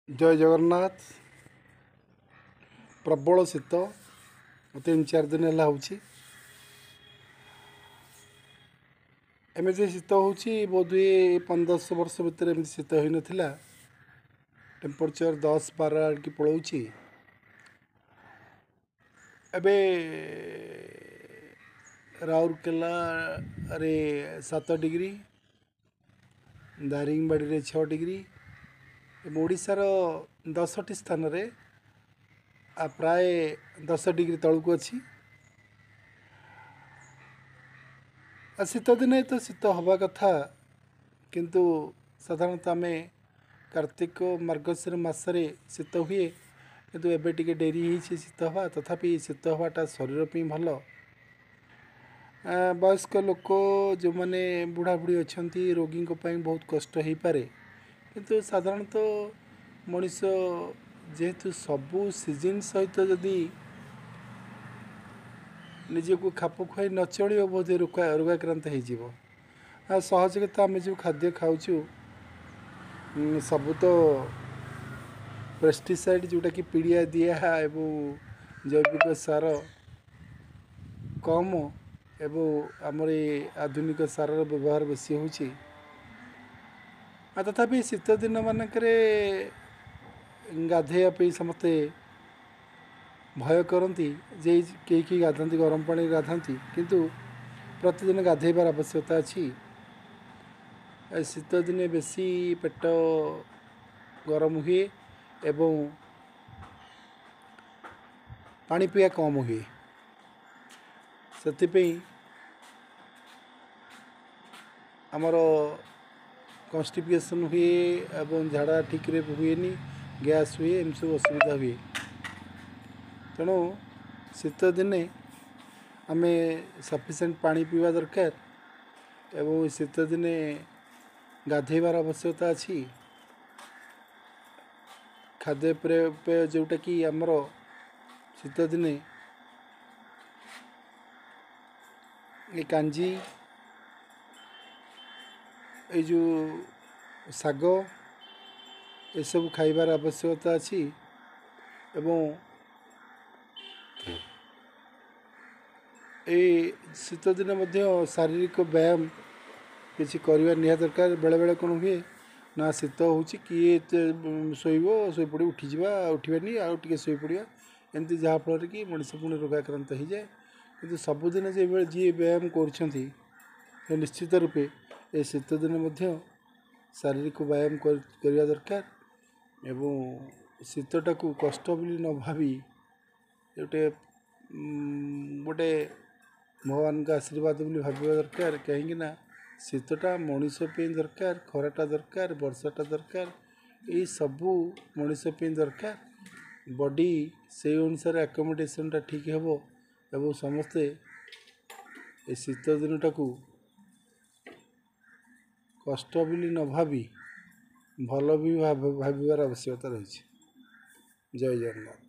जय जगन्नाथ। प्रबल शीत 3-4 दिन है होची। एमती शीत होची बोधे 15 वर्ष भितर एमती शीत हो नाला। टेम्परेचर 10-12 आड़की पलाऊँच। एबे राउरकेला रे 7 डिग्री, दारिंगबाड़ी रे 6 डिग्री, ओडिशार 10टी स्थान रे प्राय 10 डिग्री तलू अच्छी। शीत दिने तो शीत हवा कथा, किंतु साधारणतः आम कार्तिक मार्गशीर मसरे शीत हुए, किंतु एबे टिके डेरी होती शीत हवा। तथापि शीत हवाटा शरीर पे भल। वयस्क लोक जो मैंने बुढ़ा बुढ़ी अच्छा रोगी बहुत कष्ट हो पारे, किंतु साधारणतः मनीष जेहेतु सबू सीजन सहित जदि निजको खाप खुआई न चलो बोधे रोगाक्रांत हो सहजके। तो आम जो खाद्य खाऊँ सबू तो पेस्टिसाइड जोटा कि पीड़िया दिया एवं जैविक सार कम एवं आमर आधुनिक सार व्यवहार बेसी होची। तथापि शीत दिन मानक गाधेया समस्ते भय करती जे कई गाधती गरम पानी गाधती, किंतु प्रतिदिन गाधेबार आवश्यकता अच्छी। शीत दिने बेसी पेट गरम हुए एवं पानी पिया कम हुए, से आमर कन्स्टिपेशन हुए एवं झाड़ा ठीक रे हुएनी, गैस हुए, एम सब असुविधा हुए। तेणु शीत दिने आम सफिशिएंट पानी पीवा दरकार एवं शीत दिने गाधेबार आवश्यकता अच्छी। खाद्य पेय जोटा कि आमर शीत दिने ये कांजी, ये जो साग, ये सब खाइबार आवश्यकता अच्छी। एवं ये शीत दिन शारीरिक व्यायाम किसी करवा निहा दरकार। बेले बेले कौन हुए ना शीत हो किए शोब शोपड़ उठीजा उठवानी आउ टे शोपड़ा एमती जहाँफल कि मनीष पुणी रोगाक्रांत हो जाए। कि सबुदिन जो जी व्यायाम कर निश्चित रूपे ये शीत दिन शारीरिक व्यायाम करने दरकार एवं शीतटा को कष्ट बोली न भावी गोटे गोटे भगवान का आशीर्वाद बोली भाविबा दरकार। कहीं शीतटा मनीष पे दरकार, खराटा दरकार, वर्षाटा दरकार, ये सबू मनीष पे दरकार। बॉडी से अनुसार आकोमोडेशनटा ठीक हेबो एवं समस्ते ए शीत दिनटा को कष्ट बोली न भावी भल भी भाविबार आवश्यकता रही। जय जगन्नाथ।